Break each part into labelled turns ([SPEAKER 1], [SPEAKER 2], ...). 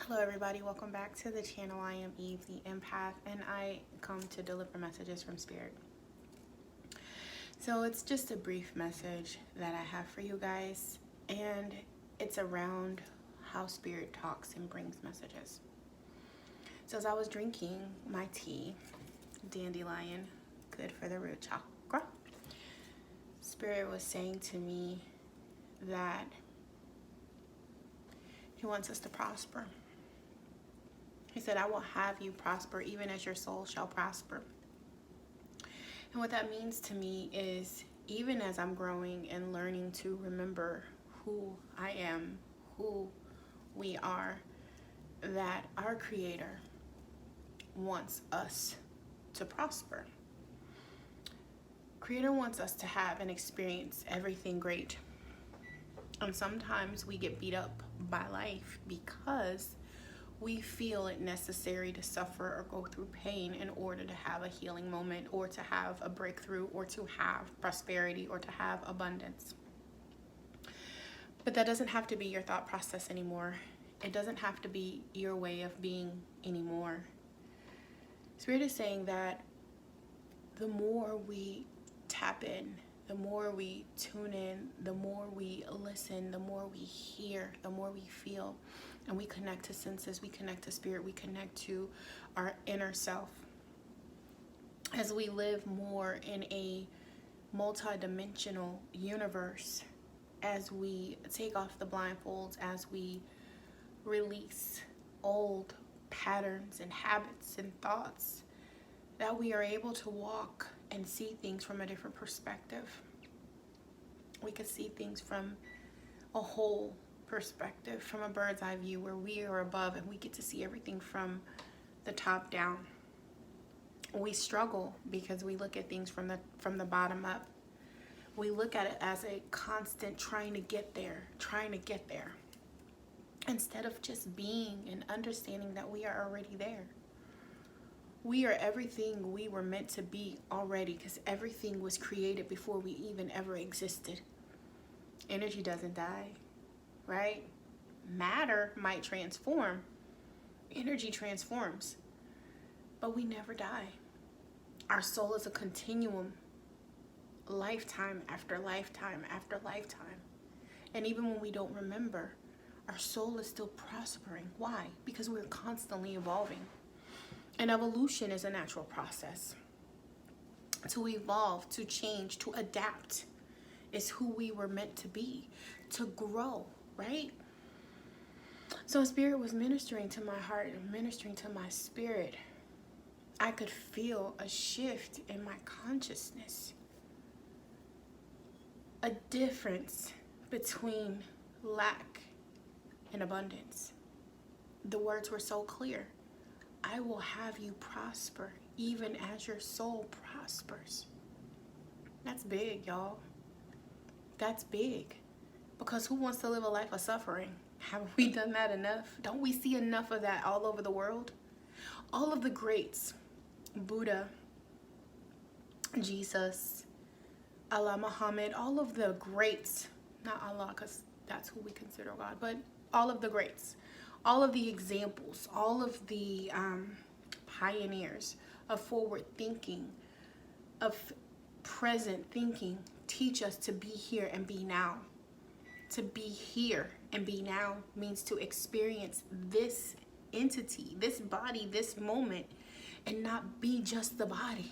[SPEAKER 1] Hello everybody, welcome back to the channel. I am Eve, the empath, and I come to deliver messages from Spirit. So it's just a brief message that I have for you guys, and it's around how Spirit talks and brings messages. So as I was drinking my tea, dandelion, good for the root chakra, Spirit was saying to me that He wants us to prosper. He said, I will have you prosper even as your soul shall prosper. And what that means to me is, even as I'm growing and learning to remember who I am, who we are, that our Creator wants us to prosper. Creator wants us to have and experience everything great. And sometimes we get beat up by life because we feel it necessary to suffer or go through pain in order to have a healing moment, or to have a breakthrough, or to have prosperity, or to have abundance. But that doesn't have to be your thought process anymore. It doesn't have to be your way of being anymore. Spirit is saying that the more we tap in, the more we tune in, the more we listen, the more we hear, the more we feel, and we connect to senses, we connect to spirit, we connect to our inner self. As we live more in a multi-dimensional universe, as we take off the blindfolds, as we release old patterns and habits and thoughts, that we are able to walk and see things from a different perspective. We could see things from a whole perspective, from a bird's eye view, where we are above and we get to see everything from the top down. We struggle because we look at things from the bottom up. We look at it as a constant trying to get there, instead of just being and understanding that we are already there. We are everything we were meant to be already, because everything was created before we even ever existed. Energy doesn't die, right? Matter might transform. Energy transforms. But we never die. Our soul is a continuum, lifetime after lifetime after lifetime. And even when we don't remember, our soul is still prospering. Why? Because we're constantly evolving. And evolution is a natural process. To evolve, to change, to adapt is who we were meant to be, to grow, right? So Spirit was ministering to my heart and ministering to my spirit. I could feel a shift in my consciousness, a difference between lack and abundance. The words were so clear. I will have you prosper even as your soul prospers. That's big, y'all. That's big. Because who wants to live a life of suffering? Haven't we done that enough? Don't we see enough of that all over the world? All of the greats, Buddha, Jesus, Allah Muhammad, all of the greats, not Allah because that's who we consider God, but all of the greats, all of the examples, all of the pioneers of forward thinking, of present thinking, teach us to be here and be now. To be here and be now means to experience this entity, this body, this moment, and not be just the body,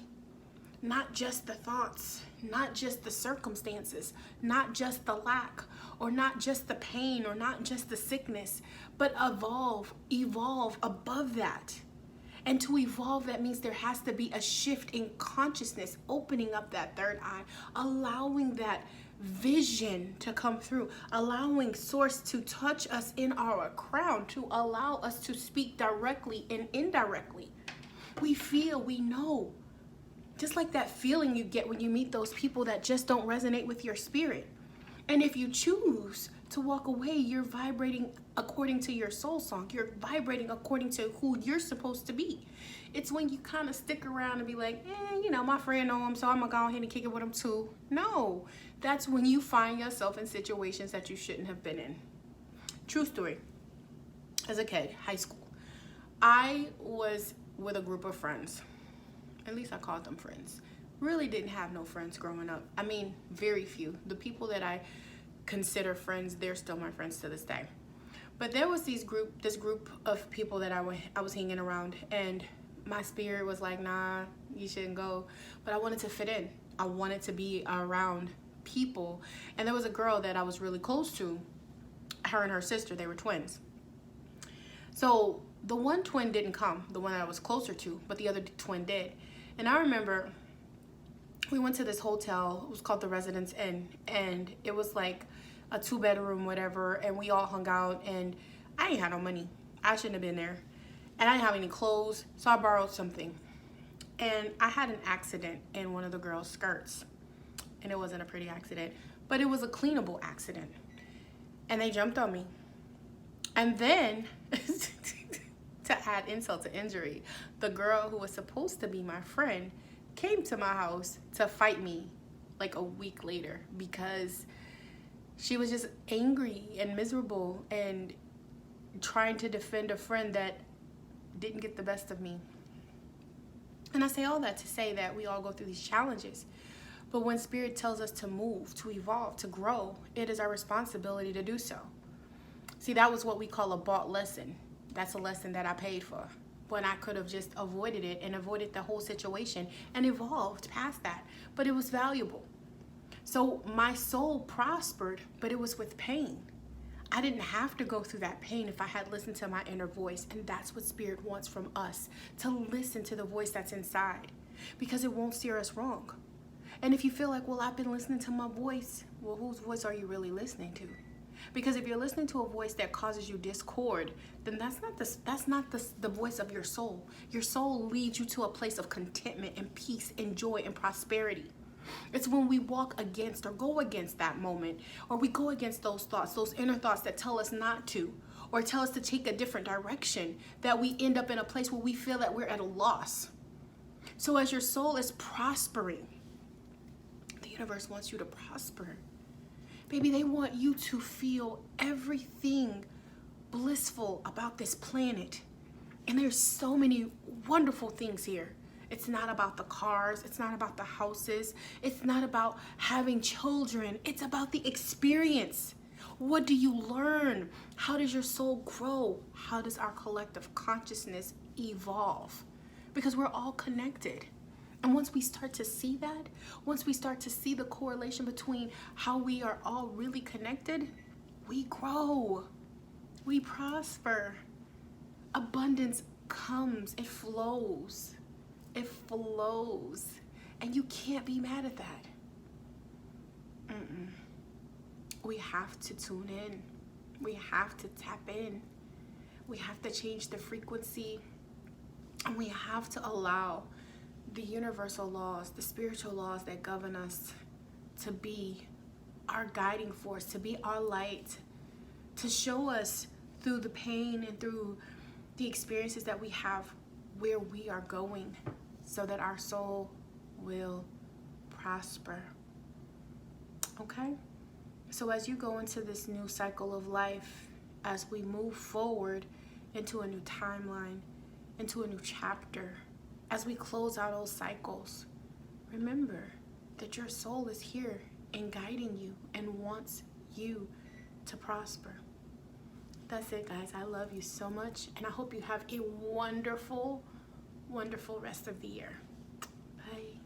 [SPEAKER 1] not just the thoughts, not just the circumstances, not just the lack, or not just the pain, or not just the sickness, but evolve above that. And to evolve, that means there has to be a shift in consciousness, opening up that third eye, allowing that vision to come through, allowing source to touch us in our crown, to allow us to speak directly and indirectly. We feel, we know. Just like that feeling you get when you meet those people that just don't resonate with your spirit. And if you choose to walk away, you're vibrating according to your soul song. You're vibrating according to who you're supposed to be. It's when you kind of stick around and be like, my friend know him, so I'm going to go ahead and kick it with him too. No, that's when you find yourself in situations that you shouldn't have been in. True story. as a kid, high school, I was with a group of friends. At least I called them friends. Really didn't have no friends growing up. I mean, very few. The people that I consider friends, they're still my friends to this day. But there was this group of people that I was hanging around, and my spirit was like, nah, you shouldn't go. But I wanted to fit in. I wanted to be around people. And there was a girl that I was really close to. Her and her sister, they were twins. So the one twin didn't come, the one that I was closer to, but the other twin did. And I remember we went to this hotel. It was called the Residence Inn, and it was like a 2-bedroom, whatever, and we all hung out, and I ain't had no money. I shouldn't have been there. And I didn't have any clothes, so I borrowed something. And I had an accident in one of the girls' skirts. And it wasn't a pretty accident, but it was a cleanable accident. And they jumped on me. And then, to add insult to injury, the girl who was supposed to be my friend came to my house to fight me like a week later because she was just angry and miserable and trying to defend a friend that didn't get the best of me. And I say all that to say that we all go through these challenges. But when Spirit tells us to move, to evolve, to grow, it is our responsibility to do so. See, that was what we call a bought lesson. That's a lesson that I paid for. When I could have just avoided it and avoided the whole situation and evolved past that. But it was valuable. So my soul prospered, but it was with pain. I didn't have to go through that pain if I had listened to my inner voice. And that's what Spirit wants from us, to listen to the voice that's inside, because it won't steer us wrong. And if you feel like, well, I've been listening to my voice, well, whose voice are you really listening to? Because if you're listening to a voice that causes you discord, then that's not the voice of your soul. Your soul leads you to a place of contentment and peace and joy and prosperity. It's when we walk against or go against that moment, or we go against those thoughts, those inner thoughts that tell us not to, or tell us to take a different direction, that we end up in a place where we feel that we're at a loss. So as your soul is prospering, the universe wants you to prosper. Baby, they want you to feel everything blissful about this planet. And there's so many wonderful things here. It's not about the cars. It's not about the houses. It's not about having children. It's about the experience. What do you learn? How does your soul grow? How does our collective consciousness evolve? Because we're all connected. And once we start to see that, once we start to see the correlation between how we are all really connected, we grow, we prosper. Abundance comes, it flows. It flows. And you can't be mad at that. We have to tune in. We have to tap in. We have to change the frequency. And we have to allow the universal laws, the spiritual laws that govern us, to be our guiding force, to be our light, to show us through the pain and through the experiences that we have where we are going, so that our soul will prosper. Okay? So as you go into this new cycle of life, as we move forward into a new timeline, into a new chapter, as we close out those cycles, remember that your soul is here and guiding you and wants you to prosper. That's it, guys. I love you so much, and I hope you have a wonderful, wonderful rest of the year. Bye.